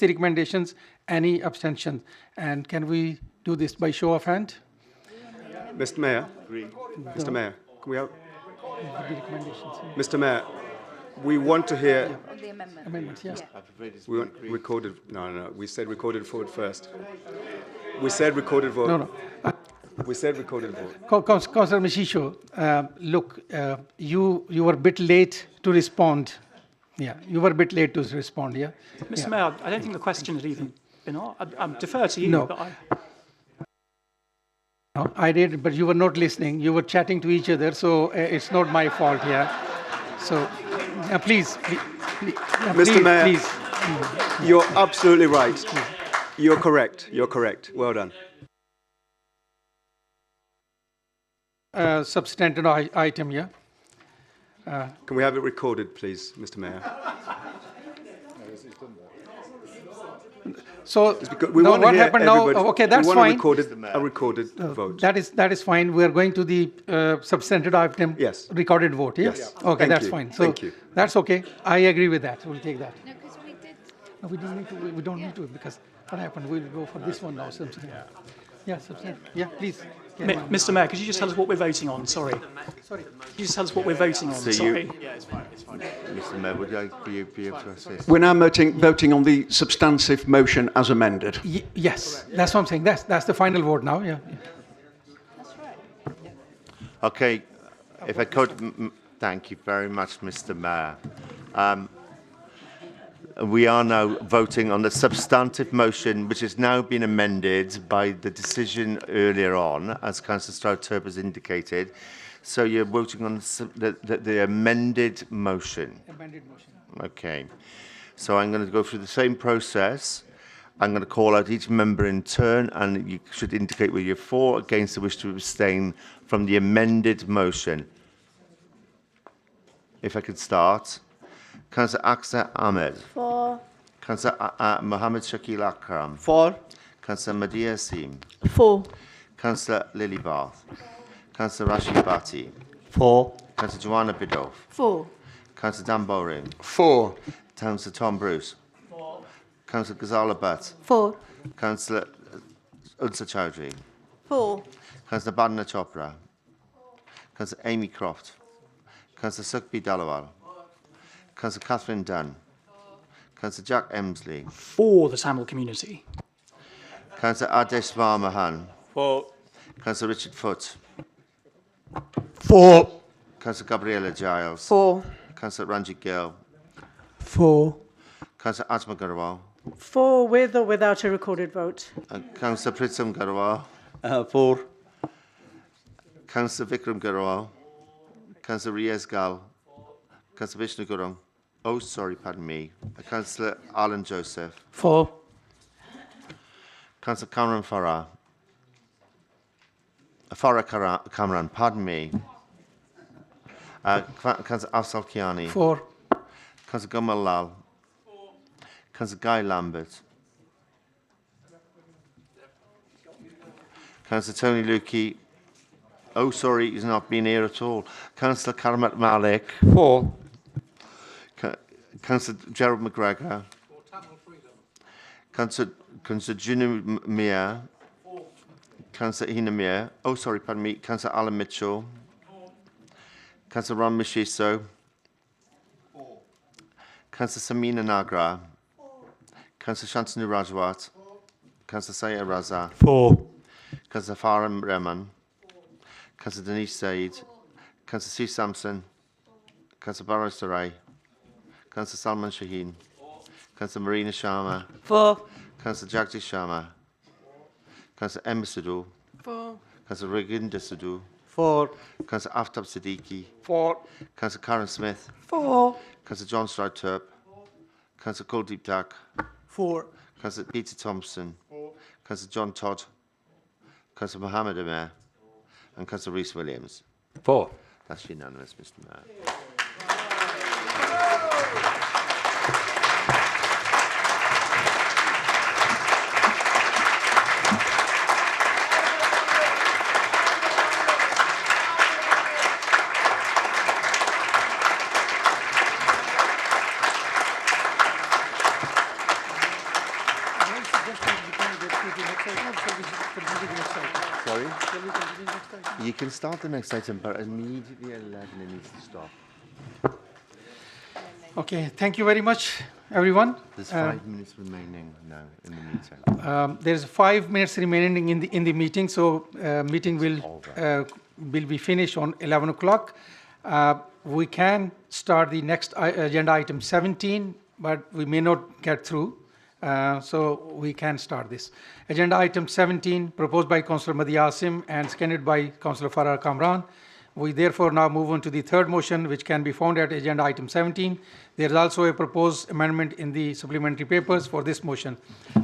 the recommendations? Any abstention? And can we do this by show of hand? Mr. Mayor. Mr. Mayor, can we have... The recommendations. Mr. Mayor, we want to hear... On the amendment. Amendments, yes. We want recorded... No. We said recorded vote first. We said recorded vote. No. We said recorded vote. Councillor Mishisho, look, you were a bit late to respond. Yeah, you were a bit late to respond, yeah? Mr. Mayor, I don't think the question had even been asked. I defer to you, No. but No, I did, but you were not listening. You were chatting to each other, so it's not my fault, yeah? So, please, Mr. Mayor, please. you're absolutely right. You're correct. You're correct. Well done. Substantive item, yeah? Can we have it recorded, please, Mr. Mayor? So, We now want to what hear happened now? everybody- Okay, that's we fine. want a recorded vote. That is fine. We are going to the substantive item. Yes. Recorded vote. Yes. Yes. Okay, Thank that's you. fine. So Thank you. that's okay. I agree with that. We'll take that. No, because we did. No, we don't need to. We don't need to because what happened? We'll go for this one now. Yeah, substantive. Yeah, please. Carry on. Mr. Mayor, could you just tell us what we're voting on? Sorry. Sorry. Could you just tell us what we're voting on? So Sorry. Mr. Mayor, would I be able to assist? We're now voting on the substantive motion as amended. Yes, that's what I'm saying. That's the final vote now. Yeah. That's right. Okay, if I could, thank you very much, Mr. Mayor. We are now voting on the substantive motion, which has now been amended by the decision earlier on, as Councillor Stroud-Turp has indicated. So you're voting on the amended motion. Amended motion. Okay. So I'm going to go through the same process. I'm going to call out each member in turn, and you should indicate whether you're for, against, or wish to abstain from the amended motion. If I could start. Councillor Akhtar Ahmed. For. Councillor Mohammed Shakil Akram. For. Councillor Madhya Asim. For. Councillor Lily Bath. Councillor Rashid Bhatti. For. Councillor Joanna Bidoff. For. Councillor Dan Bowring. For. Councillor Tom Bruce. Councillor Ghazala Butt. For. Councillor Unsa Chowdhury. For. Councillor Badna Chopra. Councillor Amy Croft. Councillor Sukhbir Dalawal. Councillor Catherine Dunn. Councillor Jack Emsley. For the Tamil community. Councillor Adesh Varmahan. For. Councillor Richard Foote. For. Councillor Gabriella Giles. For. Councillor Ranjit Gill. For. Councillor Asma Garwal. For, with or without a recorded vote. Councillor Pritham Garwal. For. Councillor Vikram Garwal. Councillor Riaz Gal. Councillor Vishnu Gurung. Oh, sorry, pardon me. Councillor Alan Joseph. For. Councillor Kamran Farah. Farah Kamran, pardon me. Councillor Afsal Kiani. For. Councillor Gamal Lal. Councillor Guy Lambert. Councillor Tony Lukey. Oh, sorry, he's not been here at all. Councillor Karamat Malik. For. Councillor Gerald McGregor. Councillor Junu Mia. Councillor Hina Mia. Oh, sorry, pardon me. Councillor Alan Mitchell. Councillor Ron Mishiso. Councillor Samina Nagra. Councillor Shantanu Rajwat. Councillor Saya Raza. For. Councillor Farham Rehman. Councillor Denise Said. Councillor Steve Sampson. Councillor Barrow Sarai. Councillor Salman Shaheen. Councillor Marina Sharma. For. Councillor Jagdish Sharma. Councillor Emma Sidhu. For. Councillor Raginder Sidhu. For. Councillor Aftab Siddiqui. For. Councillor Karen Smith. For. Councillor John Stroud-Turp. Councillor Kuldeep Dak. For. Councillor Peter Thompson. Councillor John Todd. Councillor Mohammed Amir. And Councillor Rhys Williams. For. That's unanimous, Mr. Mayor. Sorry? You can start the next item, but immediately at 11 it needs to stop. Okay, thank you very much, everyone. There's 5 minutes remaining now in the meeting. There's 5 minutes remaining in the meeting, so meeting will be finished on 11 o'clock. We can start the next agenda item 17, but we may not get through, so we can start this. Agenda item 17, proposed by Councillor Madi Asim and seconded by Councillor Farah Kamran. We therefore now move on to the third motion, which can be found at agenda item 17. There is also a proposed amendment in the supplementary papers for this motion.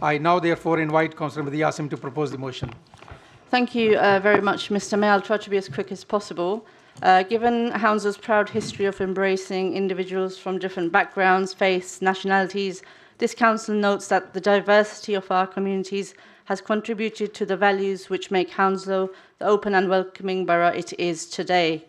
I now therefore invite Councillor Madi Asim to propose the motion. Thank you very much, Mr. Mayor. I'll try to be as quick as possible. Given Hounslow's proud history of embracing individuals from different backgrounds, faiths, nationalities, this council notes that the diversity of our communities has contributed to the values which make Hounslow the open and welcoming borough it is today.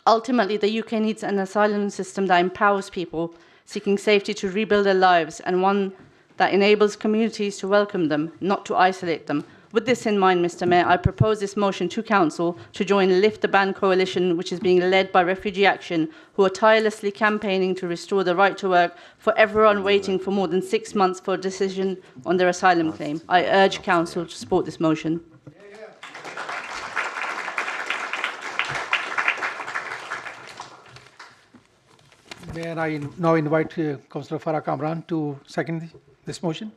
Ultimately, the UK needs an asylum system that empowers people seeking safety to rebuild their lives, and one that enables communities to welcome them, not to isolate them. With this in mind, Mr. Mayor, I propose this motion to Council to join the Lift the Ban coalition, which is being led by Refugee Action, who are tirelessly campaigning to restore the right to work for everyone waiting for more than 6 months for a decision on their asylum claim. I urge Council to support this motion. May I now invite Councillor Farah Kamran to second this motion?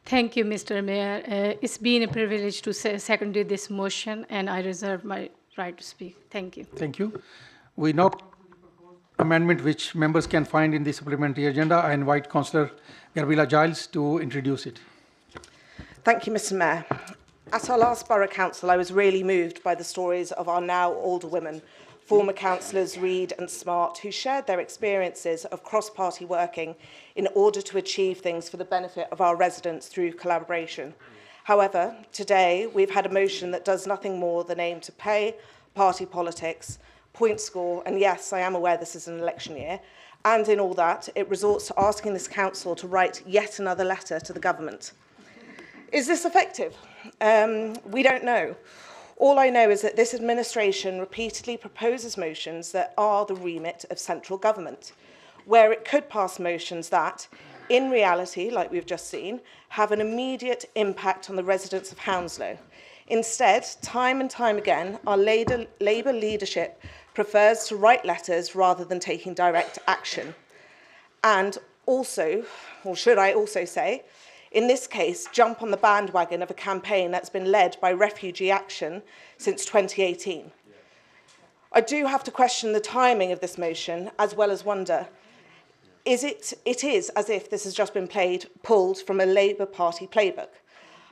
Thank you, Mr. Mayor. It's been a privilege to second this motion, and I reserve my right to speak. Thank you. Thank you. We now amendment which members can find in the supplementary agenda. I invite Councillor Garbila Giles to introduce it. Thank you, Mr. Mayor. At our last Borough Council, I was really moved by the stories of our now older women, former councillors Reid and Smart, who shared their experiences of cross-party working in order to achieve things for the benefit of our residents through collaboration. However, today we've had a motion that does nothing more than aim to pay party politics, point score, and yes, I am aware this is an election year, and in all that, it resorts to asking this council to write yet another letter to the government. Is this effective? We don't know. All I know is that this administration repeatedly proposes motions that are the remit of central government, where it could pass motions that, in reality, like we've just seen, have an immediate impact on the residents of Hounslow. Instead, time and time again, our Labour leadership prefers to write letters rather than taking direct action. And also, or should I also say, in this case, jump on the bandwagon of a campaign that's been led by Refugee Action since 2018. I do have to question the timing of this motion, as well as wonder, it is as if this has just been pulled from a Labour Party playbook.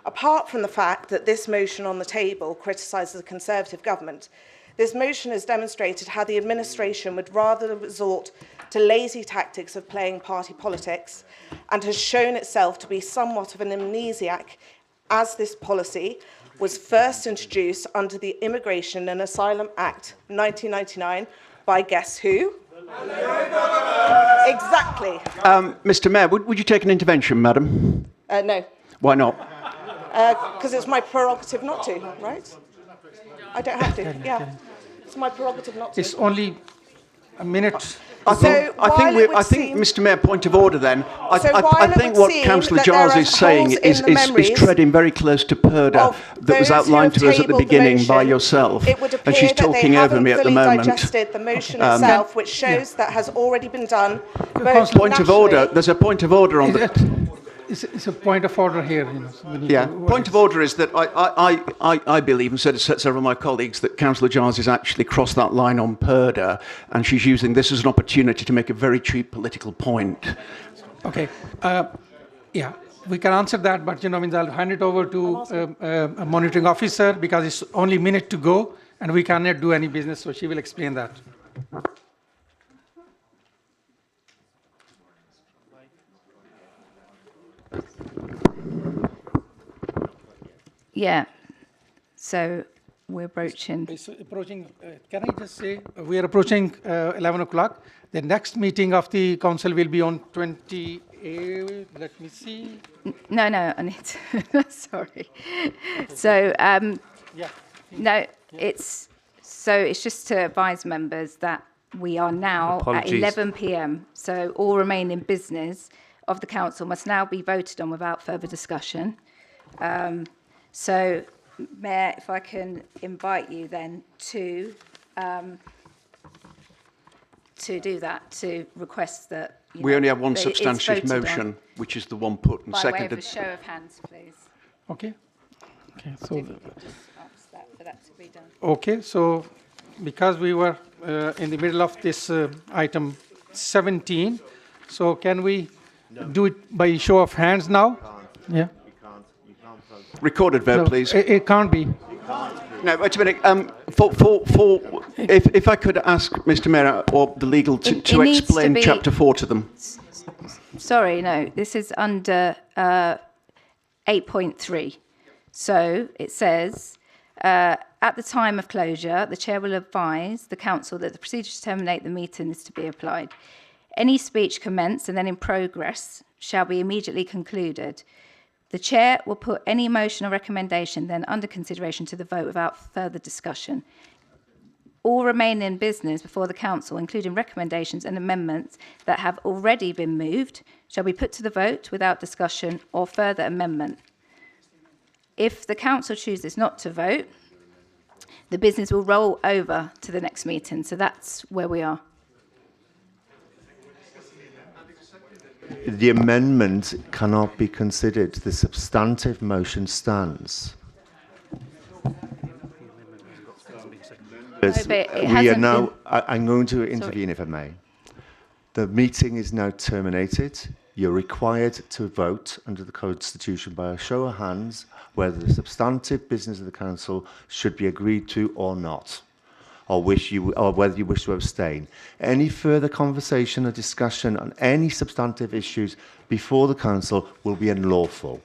Apart from the fact that this motion on the table criticises the Conservative government, this motion has demonstrated how the administration would rather resort to lazy tactics of playing party politics and has shown itself to be somewhat of an amnesiac, as this policy was first introduced under the Immigration and Asylum Act 1999 by guess who? Exactly. Mr. Mayor, would you take an intervention, madam? No. Why not? Because it's my prerogative not to, right? I don't have to, yeah. It's my prerogative not to. It's only a minute. I think, Mr. Mayor, point of order then. I think what Councillor Giles is saying is treading very close to Purdah that was outlined to us at the beginning by yourself. And she's talking over me at the moment. Digested the motion itself, which shows that has already been done. Point of order. There's a point of order on the... It's a point of order here. Point of order is that I believe, and so did several of my colleagues, that Councillor Giles has actually crossed that line on Purdah, and she's using this as an opportunity to make a very cheap political point. Okay. Yeah, we can answer that, but I'll hand it over to a monitoring officer because it's only a minute to go, and we cannot do any business, so she will explain that. Yeah. So we're approaching. It's approaching. Can I just say we are approaching 11 o'clock. The next meeting of the council will be on 28th Let me see. No, I need to, sorry. So, Yeah. no, it's just to advise members that we are now Apologies. at 11 p.m. So all remaining business of the council must now be voted on without further discussion. So, Mayor, if I can invite you then to do that, to request that. We only have one that it's substantive voted on. motion, which is the one put and By way of seconded. a show of hands, please. Okay. Okay. So. If you could just ask that for that to be done. Okay, so because we were in the middle of this item 17, so can we do it by show of hands now? Yeah. Recorded vote, No, please. It can't be. No, wait a minute. If I could ask Mr. Mayor or the legal to It needs to explain be- Chapter 4 to them. Sorry, no, this is under 8.3. So it says, at the time of closure, the chair will advise the council that the procedure to terminate the meeting is to be applied. Any speech commenced and then in progress shall be immediately concluded. The chair will put any motion or recommendation then under consideration to the vote without further discussion. All remaining business before the council, including recommendations and amendments that have already been moved, shall be put to the vote without discussion or further amendment. If the council chooses not to vote, the business will roll over to the next meeting. So that's where we are. The amendment cannot be considered. The substantive motion stands. but it We are hasn't now, been- I'm going to intervene if I may. The meeting is now terminated. You're required to vote under the Constitution by a show of hands whether the substantive business of the council should be agreed to or not, or whether you wish to abstain. Any further conversation or discussion on any substantive issues before the council will be unlawful.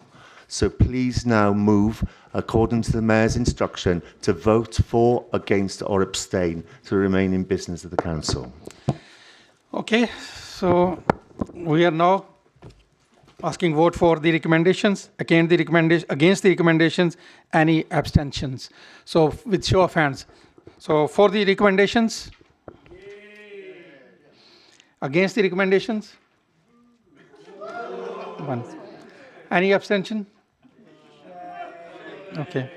So please now move, according to the Mayor's instruction, to vote for, against or abstain to remain in business of the council. Okay, so we are now asking vote for the recommendations, against the recommendations, any abstentions. So with show of hands. So for the recommendations, against the recommendations, one. Any abstention? Okay.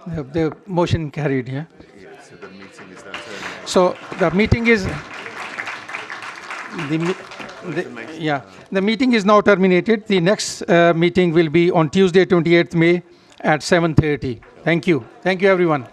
The motion carried, yeah? So the meeting is now terminated. So the meeting is, the meeting is now terminated. The next meeting will be on Tuesday, 28th May at 7:30. Thank you. Thank you, everyone.